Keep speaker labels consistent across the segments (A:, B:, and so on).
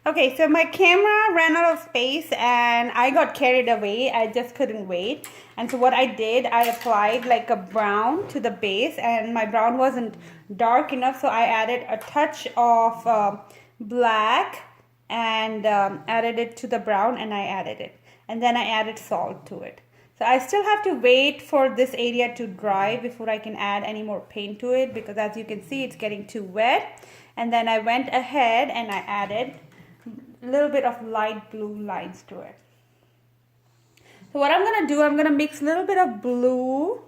A: Okay, so my camera ran out of space and I got carried away. I just couldn't wait. And so what I did, I applied like a brown to the base, and my brown wasn't dark enough, so I added a touch of black and added it to the brown, and I added it. And then I added salt to it. So I still have to wait for this area to dry before I can add any more paint to it, because as you can see, it's getting too wet. And then I went ahead and I added a little bit of light blue lines to it. So what I'm going to do, I'm going to mix a little bit of blue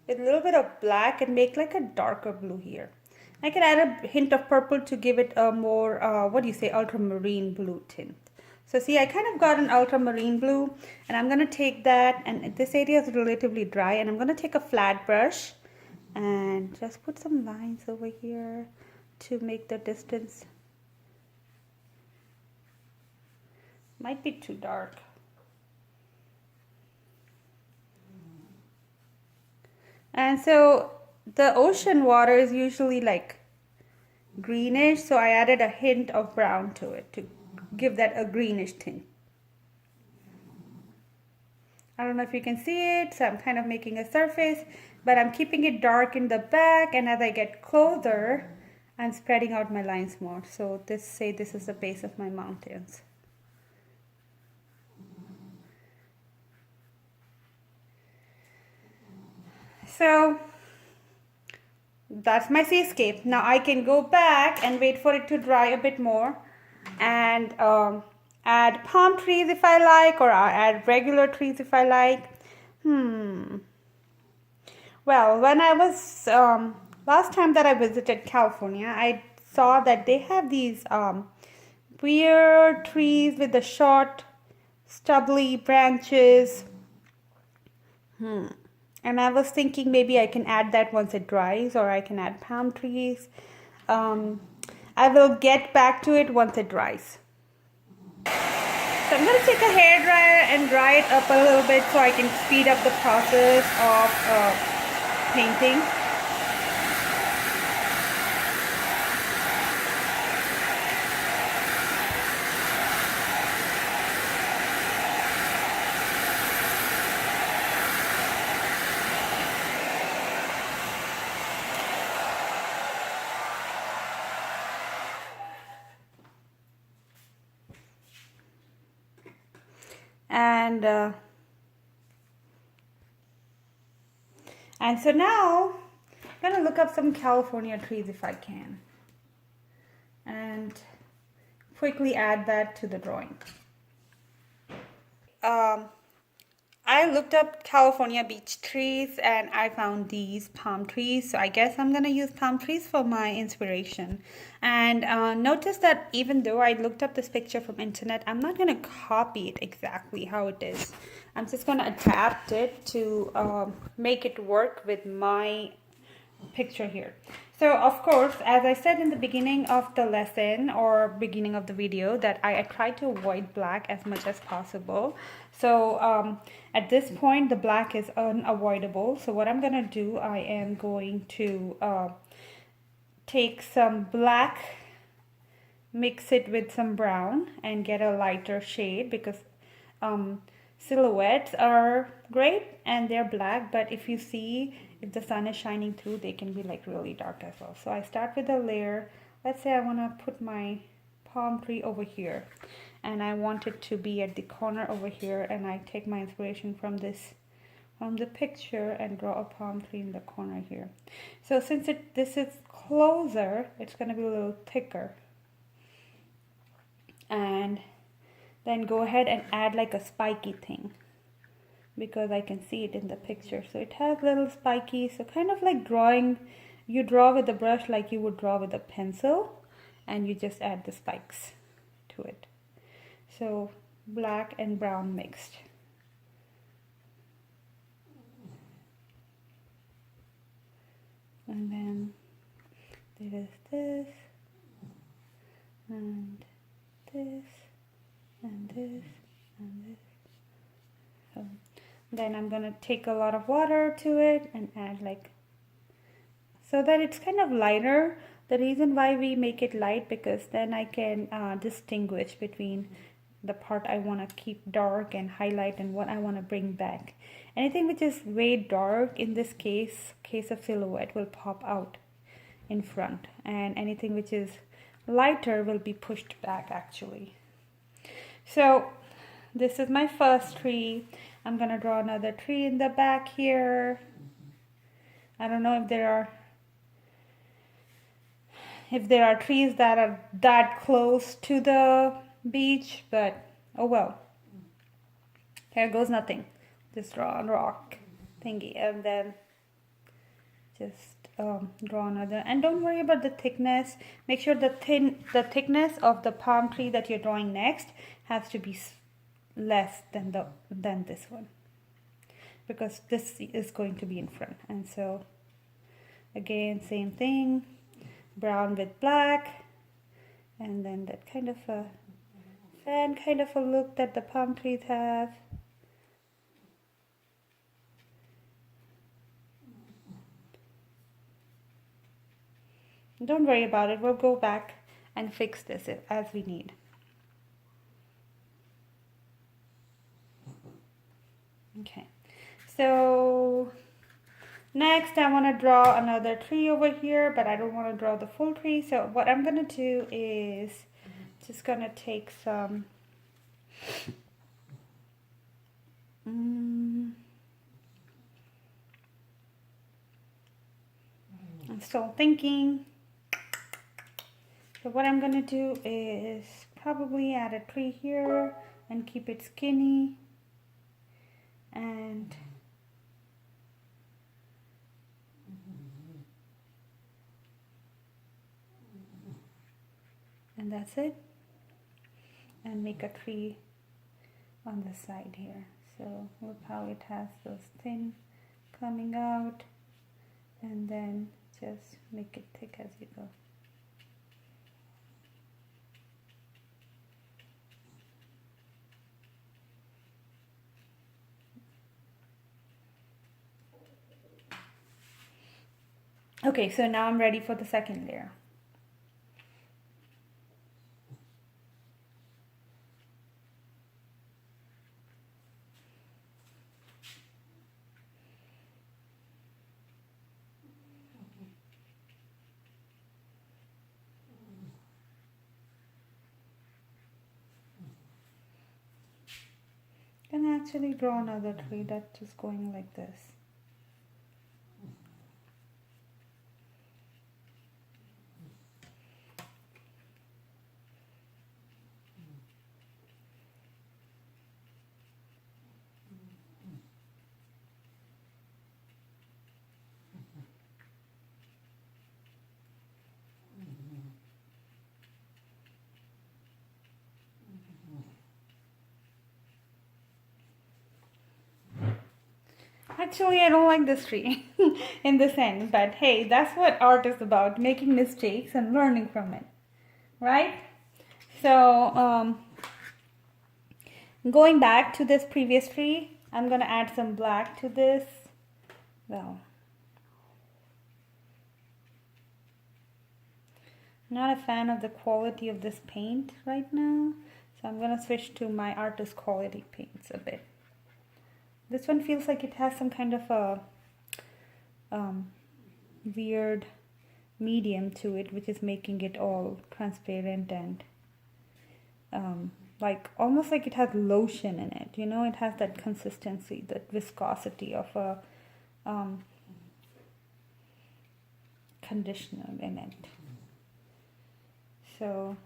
A: with a little bit of black and make like a darker blue here. I can add a hint of purple to give it a more, ultramarine blue tint. So see, I kind of got an ultramarine blue, and I'm going to take that, and this area is relatively dry, and I'm going to take a flat brush and just put some lines over here to make the distance. Might be too dark. And so the ocean water is usually like greenish, so I added a hint of brown to it to give that a greenish tint. I don't know if you can see it, so I'm kind of making a surface, but I'm keeping it dark in the back, and as I get closer, I'm spreading out my lines more. So this is the base of my mountains. So that's my seascape. Now I can go back and wait for it to dry a bit more, and add palm trees if I like, or I'll add regular trees if I like. Well, when I was last time that I visited California, I saw that they have these weird trees with the short stubbly branches. And I was thinking maybe I can add that once it dries, or I can add palm trees. I will get back to it once it dries. So I'm going to take a hairdryer and dry it up a little bit so I can speed up the process of painting. And so now I'm gonna look up some California trees if I can, and quickly add that to the drawing. I looked up California beach trees and I found these palm trees. So I guess I'm going to use palm trees for my inspiration. And notice that even though I looked up this picture from internet, I'm not going to copy it exactly how it is. I'm just going to adapt it to make it work with my picture here. So of course, as I said in the beginning of the lesson or beginning of the video, that I try to avoid black as much as possible. So at this point the black is unavoidable. So what I'm gonna do, I am going to take some black, mix it with some brown and get a lighter shade, because silhouettes are great and they're black, but if you see, if the sun is shining through, they can be like really dark as well. So I start with a layer. Let's say I want to put my palm tree over here, and I want it to be at the corner over here, and I take my inspiration from the picture and draw a palm tree in the corner here. So since this is closer, it's going to be a little thicker, and then go ahead and add like a spiky thing, because I can see it in the picture. So it has little spiky, so kind of like drawing, you draw with a brush like you would draw with a pencil, and you just add the spikes to it. So black and brown mixed. And then there is this, and this, and this, and this. So then I'm gonna take a lot of water to it and add like, so that it's kind of lighter, The reason why we make it light, because then I can distinguish between the part I want to keep dark and highlight and what I want to bring back. Anything which is way dark, in this case of silhouette, will pop out in front, and anything which is lighter will be pushed back actually. So this is my first tree. I'm gonna draw another tree in the back here. I don't know if there are trees that are that close to the beach, but oh well. Here goes nothing. Just draw a rock thingy, and then just draw another. And don't worry about the thickness. Make sure the thickness of the palm tree that you're drawing next has to be less than this one, because this is going to be in front. And so again, same thing, brown with black, and then that kind of a fan kind of a look that the palm trees have. Don't worry about it, we'll go back and fix this as we need. Okay, so next I want to draw another tree over here, but I don't want to draw the full tree. So what I'm going to do is just going to take some I'm still thinking. So what I'm going to do is probably add a tree here and keep it skinny, and that's it, and make a tree on the side here. So look how it has those thin coming out, and then just make it thick as you go. Okay, so now I'm ready for the second layer. Can actually draw another tree that's just going like this. Actually, I don't like this tree in this end, but hey, that's what art is about, making mistakes and learning from it, right? So going back to this previous tree, I'm gonna add some black to this. Well, not a fan of the quality of this paint right now, so I'm gonna switch to my artist quality paints a bit. This one feels like it has some kind of a weird medium to it, which is making it all transparent and like almost like it has lotion in it. You know, it has that consistency, that viscosity of a conditioner in it. So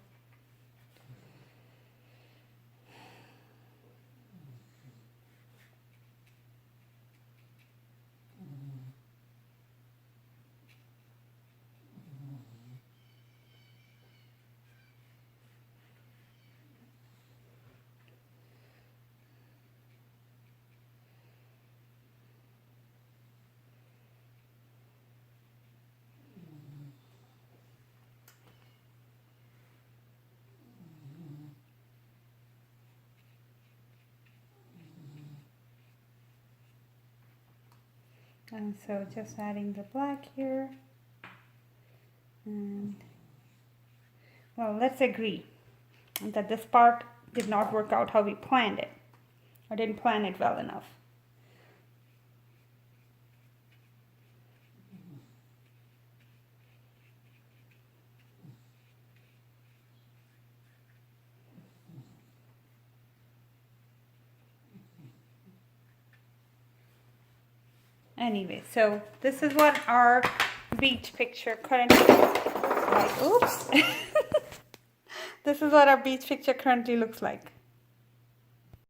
A: and so just adding the black here. And, well, let's agree that this part did not work out how we planned it. I didn't plan it well enough. Anyway, so this is what our beach picture currently looks like. Oops. This is what our beach picture currently looks like.